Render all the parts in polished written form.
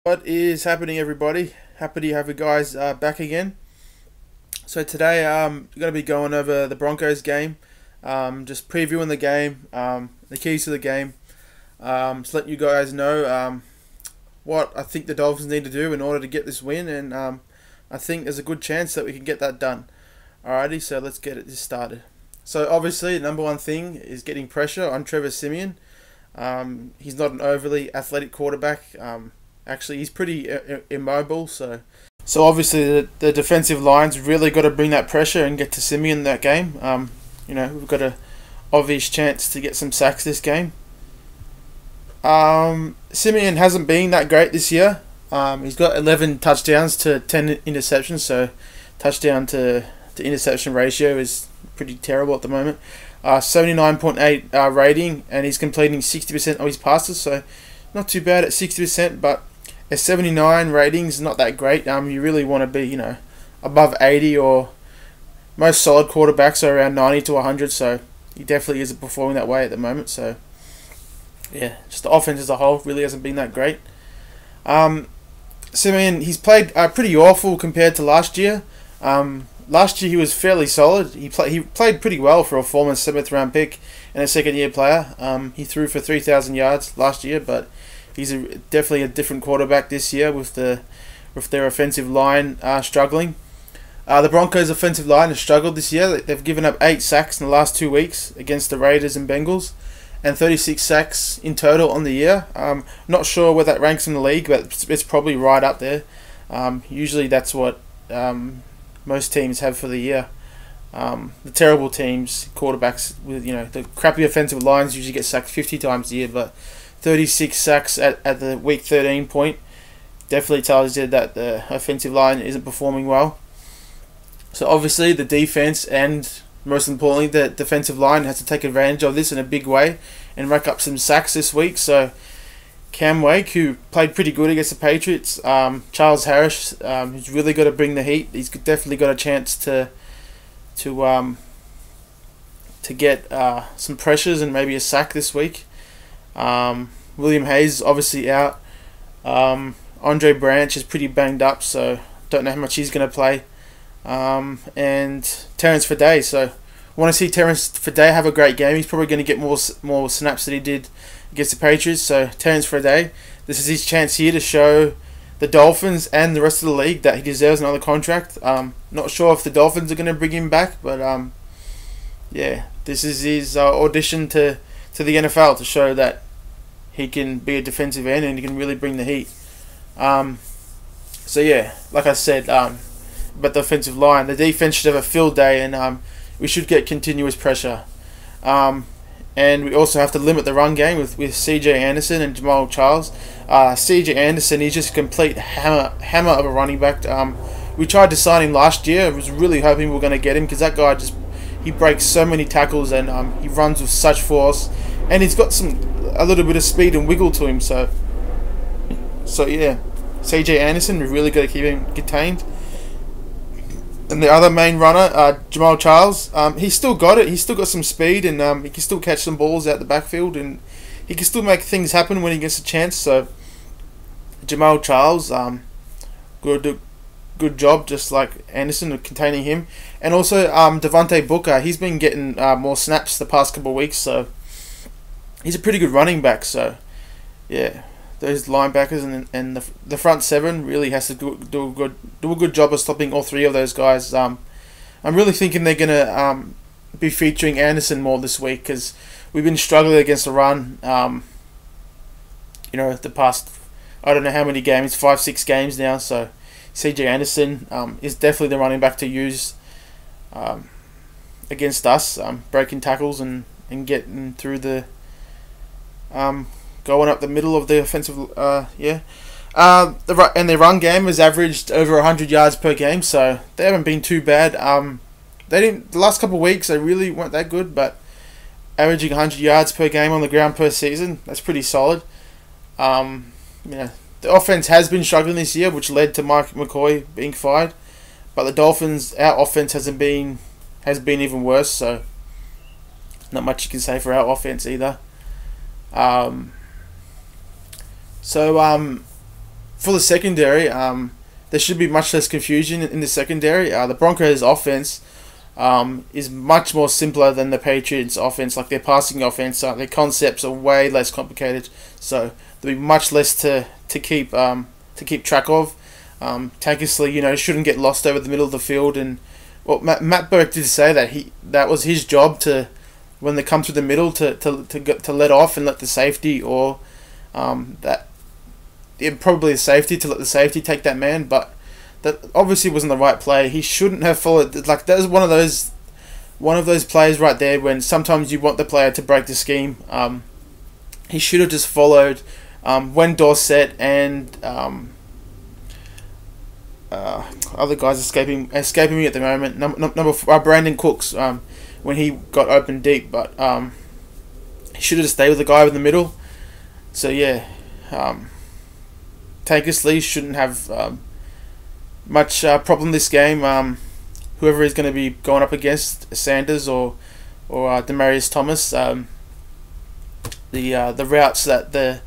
What is happening, everybody? Happy to have you guys back again. So today we're going to be going over the Broncos game, just previewing the game, the keys to the game, just letting you guys know what I think the Dolphins need to do in order to get this win, and I think there's a good chance that we can get that done. Alrighty, so let's get it started. So obviously, the number one thing is getting pressure on Trevor Siemian. He's not an overly athletic quarterback. Actually, he's pretty immobile, so obviously the defensive line's really got to bring that pressure and get to Simeon in that game. We've got a obvious chance to get some sacks this game. Simeon hasn't been that great this year. He's got 11 touchdowns to 10 interceptions, so touchdown to interception ratio is pretty terrible at the moment. 79.8 rating, and he's completing 60% of his passes, so not too bad at 60%, but a 79 rating is not that great. You really want to be, above 80, or most solid quarterbacks are around 90 to 100, so he definitely isn't performing that way at the moment. So, yeah, just the offense as a whole really hasn't been that great. Simeon, he's played pretty awful compared to last year. Last year he was fairly solid. He played pretty well for a former 7th round pick and a second year player. He threw for 3,000 yards last year, but he's definitely a different quarterback this year with their offensive line struggling. The Broncos' offensive line has struggled this year. They've given up 8 sacks in the last 2 weeks against the Raiders and Bengals, and 36 sacks in total on the year. Not sure where that ranks in the league, but it's probably right up there. Usually that's what most teams have for the year. The terrible teams, quarterbacks with the crappy offensive lines usually get sacked 50 times a year, but 36 sacks at the week 13 point definitely tells you that the offensive line isn't performing well. So obviously the defense, and most importantly the defensive line, has to take advantage of this in a big way and rack up some sacks this week. So Cam Wake, who played pretty good against the Patriots, Charles Harris, who's really got to bring the heat. He's definitely got a chance to get some pressures and maybe a sack this week. William Hayes obviously out. Andre Branch is pretty banged up, so don't know how much he's going to play. And Terrence Fadday. So I want to see Terrence Fadday have a great game. He's probably going to get more snaps than he did against the Patriots. So Terrence Fadday, this is his chance here to show the Dolphins and the rest of the league that he deserves another contract. Not sure if the Dolphins are going to bring him back, but yeah, this is his audition to the NFL to show that he can be a defensive end and he can really bring the heat. So yeah, like I said, about the offensive line, the defense should have a field day, and we should get continuous pressure. And we also have to limit the run game with CJ Anderson and Jamal Charles. CJ Anderson, he's just a complete hammer of a running back. We tried to sign him last year. I was really hoping we were going to get him, because that guy he breaks so many tackles, and he runs with such force, and he's got a little bit of speed and wiggle to him. So yeah, CJ Anderson, we've really got to keep him contained. And the other main runner, Jamal Charles, he's still got it. He's still got some speed, and he can still catch some balls out the backfield, and he can still make things happen when he gets a chance. So Jamal Charles, good job, just like Anderson, of containing him. And also Devontae Booker, he's been getting more snaps the past couple of weeks, so he's a pretty good running back. So yeah, those linebackers and the front seven really has to do a good job of stopping all 3 of those guys. I'm really thinking they're gonna be featuring Anderson more this week, because we've been struggling against the run. The past, I don't know how many games, 5-6 games now. So CJ Anderson is definitely the running back to use against us, breaking tackles and getting through the going up the middle of the offensive, and their run game has averaged over 100 yards per game, so they haven't been too bad. The last couple of weeks they really weren't that good, but averaging 100 yards per game on the ground per season, that's pretty solid. The offense has been struggling this year, which led to Mike McCoy being fired, but the Dolphins, our offense has been even worse, so not much you can say for our offense either. for the secondary, there should be much less confusion in the secondary. The Broncos' offense is much more simpler than the Patriots' offense. Like their passing offense, their concepts are way less complicated. So there'll be much less to keep track of. Tankersley, shouldn't get lost over the middle of the field. And well, Matt Burke did say that was his job to, when they come through the middle, to let off and let the safety or probably the safety to let the safety take that man, but that obviously wasn't the right play. He shouldn't have followed. Like that was one of those plays right there when sometimes you want the player to break the scheme. He should have just followed when Dorsett and other guys escaping me at the moment. Number Brandon Cooks when he got open deep, but he should have just stayed with the guy in the middle. So yeah. Tankersley shouldn't have much problem this game. Whoever is going to be going up against, Sanders or Demarius Thomas, the routes that the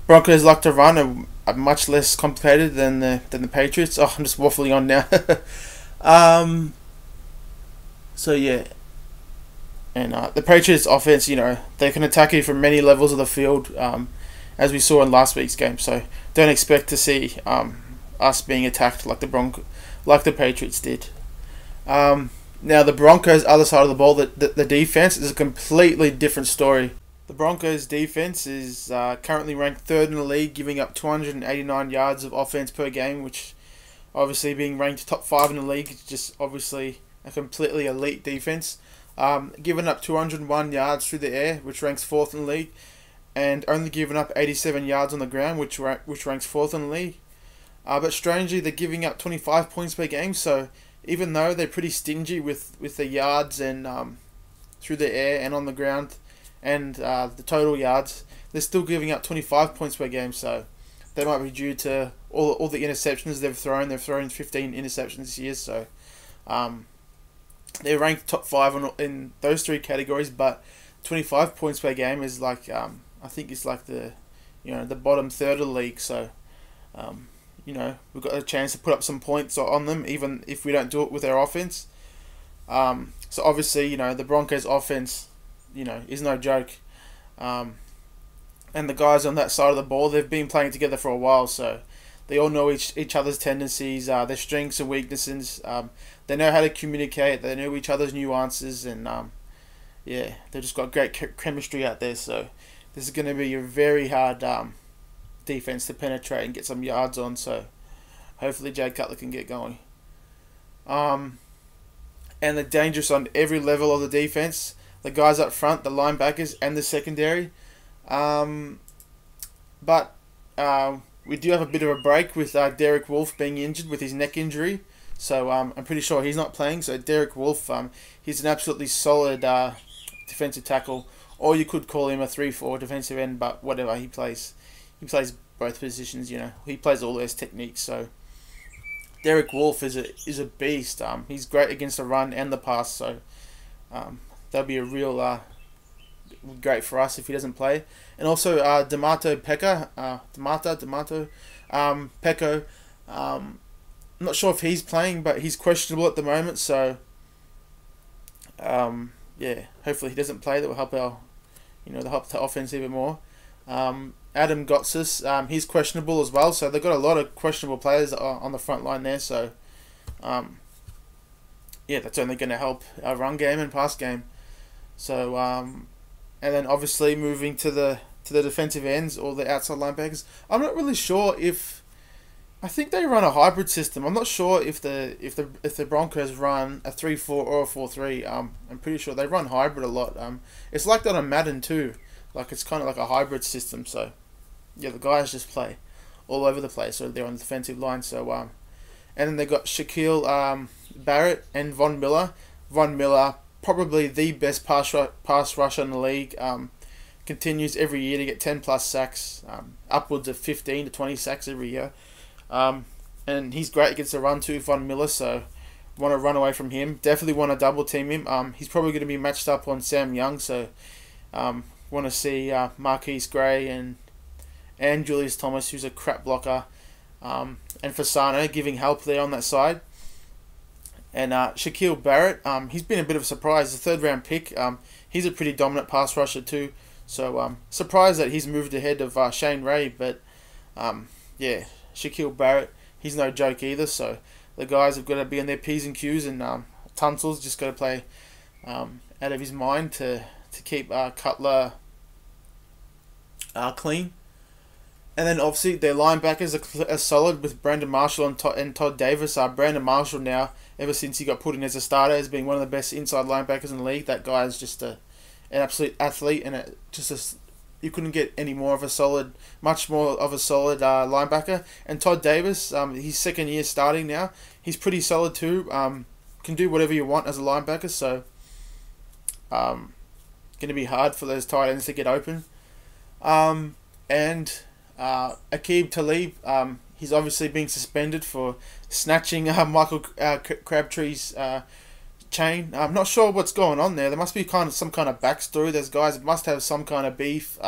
Broncos like to run are much less complicated than the Patriots. Oh, I'm just waffling on now. So yeah, and the Patriots offense, they can attack you from many levels of the field. As we saw in last week's game, so don't expect to see us being attacked like the Patriots did. Now the Broncos' other side of the ball, the defense is a completely different story. The Broncos' defense is currently ranked third in the league, giving up 289 yards of offense per game, which obviously being ranked top 5 in the league is just obviously a completely elite defense. Giving up 201 yards through the air, which ranks 4th in the league, and only giving up 87 yards on the ground, which ranks 4th in the league. But strangely, they're giving up 25 points per game, so even though they're pretty stingy with the yards and through the air and on the ground and the total yards, they're still giving up 25 points per game, so they might be due to all the interceptions they've thrown. They've thrown 15 interceptions this year, so they're ranked top 5 in those 3 categories, but 25 points per game is like... I think it's like the bottom third of the league, so we've got a chance to put up some points on them, even if we don't do it with our offense. So obviously, the Broncos' offense, is no joke, and the guys on that side of the ball, they've been playing together for a while, so they all know each other's tendencies, their strengths and weaknesses. They know how to communicate. They know each other's nuances, and they've just got great chemistry out there. So this is going to be a very hard defense to penetrate and get some yards on, so hopefully Jay Cutler can get going. And they're dangerous on every level of the defense. The guys up front, the linebackers, and the secondary. But we do have a bit of a break with Derek Wolfe being injured with his neck injury. So I'm pretty sure he's not playing. So Derek Wolfe, he's an absolutely solid defensive tackle. Or you could call him a 3-4 defensive end, but whatever, he plays both positions, He plays all those techniques, so Derek Wolfe is a beast. He's great against the run and the pass, so that'll be a real great for us if he doesn't play. And also D'Amato Peko, I'm not sure if he's playing, but he's questionable at the moment, so hopefully he doesn't play. That will help our help the offense even more. Adam Gotsis, he's questionable as well, so they've got a lot of questionable players on the front line there, so that's only going to help our run game and pass game. So and then obviously moving to the defensive ends or the outside linebackers, I'm not really sure if, I think they run a hybrid system. I'm not sure if the Broncos run a 3-4 or a 4-3. I'm pretty sure they run hybrid a lot. It's like that on Madden too. Like it's kind of like a hybrid system. So yeah, the guys just play all over the place. So they're on the defensive line. So and then they got Shaquille Barrett and Von Miller. Von Miller, probably the best pass rusher in the league. Continues every year to get 10 plus sacks, upwards of 15 to 20 sacks every year. And he's great against the run too, Von Miller, so want to run away from him. Definitely want to double team him. He's probably going to be matched up on Sam Young, so want to see Marquise Gray and Julius Thomas, who's a crap blocker, and Fasano giving help there on that side. And Shaquille Barrett, he's been a bit of a surprise. The third round pick. He's a pretty dominant pass rusher too. So surprised that he's moved ahead of Shane Ray. But yeah, Shaquille Barrett, he's no joke either. So the guys have got to be on their P's and Q's, and Tunsil's just got to play out of his mind to keep Cutler clean. And then obviously their linebackers are solid with Brandon Marshall and Todd Davis. Brandon Marshall now, ever since he got put in as a starter, has been one of the best inside linebackers in the league. That guy is just an absolute athlete, and you couldn't get any more of a solid, much more of a solid linebacker. And Todd Davis, he's second year starting now. He's pretty solid too. Can do whatever you want as a linebacker. So, going to be hard for those tight ends to get open. And Aqib Talib, he's obviously being suspended for snatching Michael Crabtree's chain. I'm not sure what's going on there. There must be some kind of backstory. Those guys must have some kind of beef.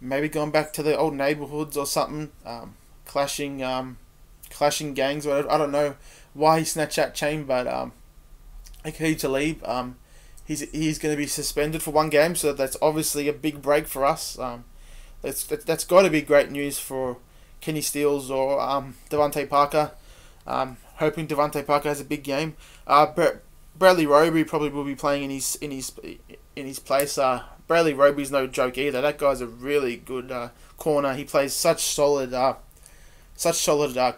Maybe going back to the old neighborhoods or something. Clashing gangs or whatever. I don't know why he snatched that chain, but Aqib Talib, he's going to be suspended for 1 game. So that's obviously a big break for us. That's got to be great news for Kenny Steele or Devontae Parker. Hoping Devontae Parker has a big game. Bradley Roby probably will be playing in his place. Bradley Roby's no joke either. That guy's a really good corner. He plays such solid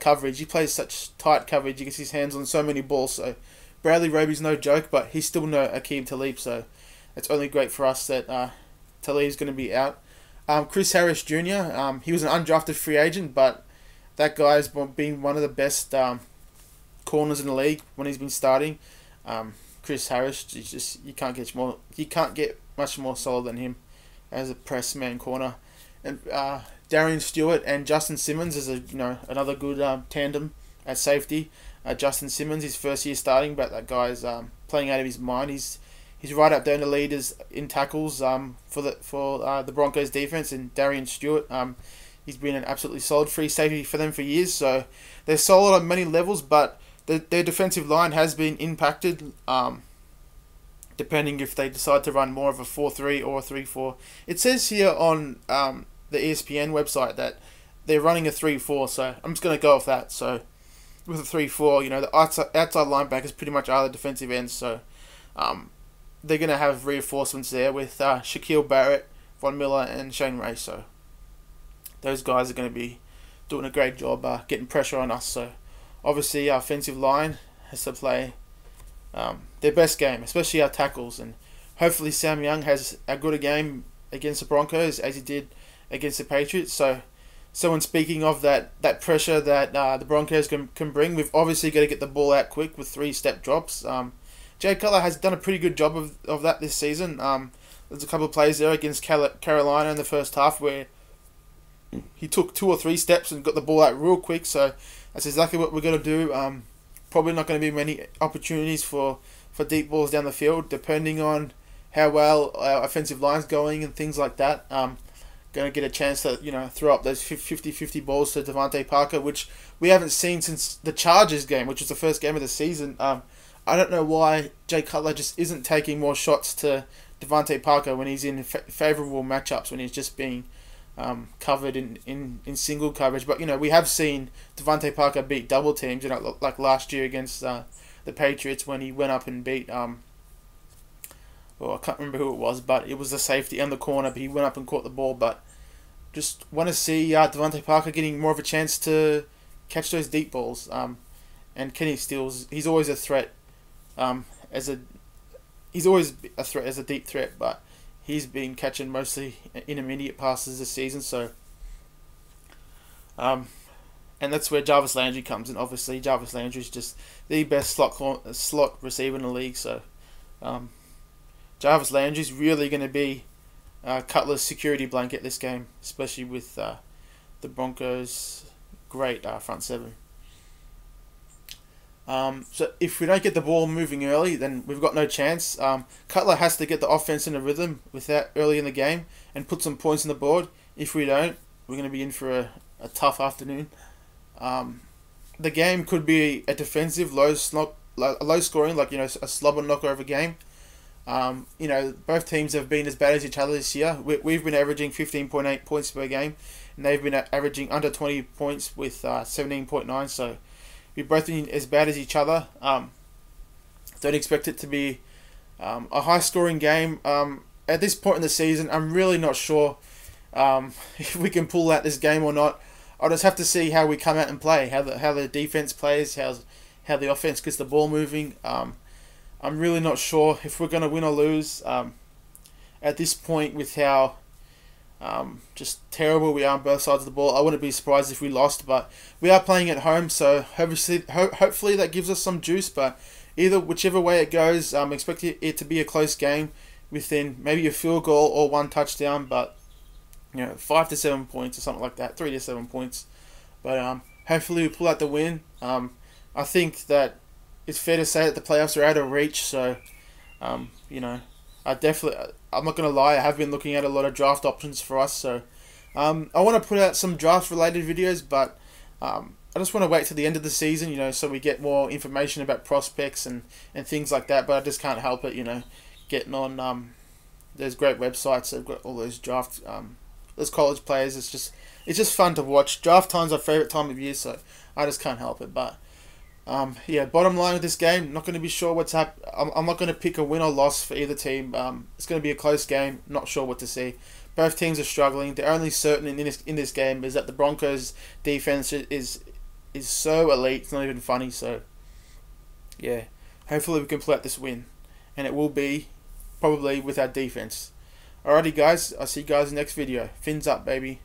coverage. He plays such tight coverage. He gets his hands on so many balls. So Bradley Roby's no joke, but he's still no Aqib Talib. So it's only great for us that Talib's going to be out. Chris Harris Jr., he was an undrafted free agent, but that guy's been one of the best corners in the league when he's been starting. Chris Harris, you can't get much more solid than him as a press man corner. And Darian Stewart and Justin Simmons is another good tandem at safety. Justin Simmons, his first year starting, but that guy's playing out of his mind. He's right up there in the leaders in tackles for the Broncos defense. And Darian Stewart, he's been an absolutely solid free safety for them for years. So they're solid on many levels, but their defensive line has been impacted, depending if they decide to run more of a 4-3 or a 3-4. It says here on the ESPN website that they're running a 3-4, so I'm just going to go off that. So with a 3-4, the outside linebackers pretty much are the defensive ends, so they're going to have reinforcements there with Shaquille Barrett, Von Miller, and Shane Ray. So those guys are going to be doing a great job getting pressure on us. So obviously our offensive line has to play their best game, especially our tackles. And hopefully Sam Young has as good a game against the Broncos as he did against the Patriots. So when speaking of that pressure that the Broncos can bring, we've obviously got to get the ball out quick with 3-step drops. Jay Cutler has done a pretty good job of that this season. There's a couple of plays there against Carolina in the first half where he took 2 or 3 steps and got the ball out real quick. So that's exactly what we're going to do. Probably not going to be many opportunities for deep balls down the field, depending on how well our offensive line's going and things like that. Going to get a chance to throw up those 50-50 balls to Devontae Parker, which we haven't seen since the Chargers game, which was the first game of the season. I don't know why Jay Cutler just isn't taking more shots to Devontae Parker when he's in favourable matchups, when he's just being covered in single coverage. But we have seen Devontae Parker beat double teams, like last year against the Patriots when he went up and beat I can't remember who it was, but it was the safety and the corner, but he went up and caught the ball. But just want to see Devontae Parker getting more of a chance to catch those deep balls. And Kenny Steele, he's always a threat. He's always a threat as a deep threat, but he's been catching mostly intermediate passes this season. So, and that's where Jarvis Landry comes in. Obviously, Jarvis Landry is just the best slot receiver in the league. So, Jarvis Landry is really going to be Cutler's security blanket this game, especially with the Broncos' great front seven. So if we don't get the ball moving early, then we've got no chance. Cutler has to get the offense in a rhythm with that early in the game and put some points on the board. If we don't, we're going to be in for a tough afternoon. The game could be a defensive low scoring, like a slobber knockover game. Both teams have been as bad as each other this year. We've been averaging 15.8 points per game, and they've been averaging under 20 points with 17.9. So we've both been as bad as each other. Don't expect it to be a high scoring game. At this point in the season, I'm really not sure if we can pull out this game or not. I'll just have to see how we come out and play, how the defense plays, how the offense gets the ball moving. I'm really not sure if we're going to win or lose at this point with how just terrible we are on both sides of the ball. I wouldn't be surprised if we lost, but we are playing at home, so hopefully that gives us some juice. But whichever way it goes, expect it to be a close game within maybe a field goal or one touchdown, but 5 to 7 points or something like that, 3 to 7 points. But hopefully we pull out the win. I think that it's fair to say that the playoffs are out of reach. So, I'm not going to lie, I have been looking at a lot of draft options for us. So, I want to put out some draft related videos, but I just want to wait till the end of the season, so we get more information about prospects and things like that. But I just can't help it, getting on those great websites. They've got all those draft, those college players. It's just fun to watch. Draft time's our favorite time of year, so I just can't help it. But bottom line with this game, not going to be sure what's happening. I'm not going to pick a win or loss for either team. It's going to be a close game. Not sure what to see. Both teams are struggling. The only certain in this game is that the Broncos defense is so elite. It's not even funny. So yeah, hopefully we can pull out this win, and it will be probably with our defense. Alrighty guys, I'll see you guys in the next video. Fins up, baby.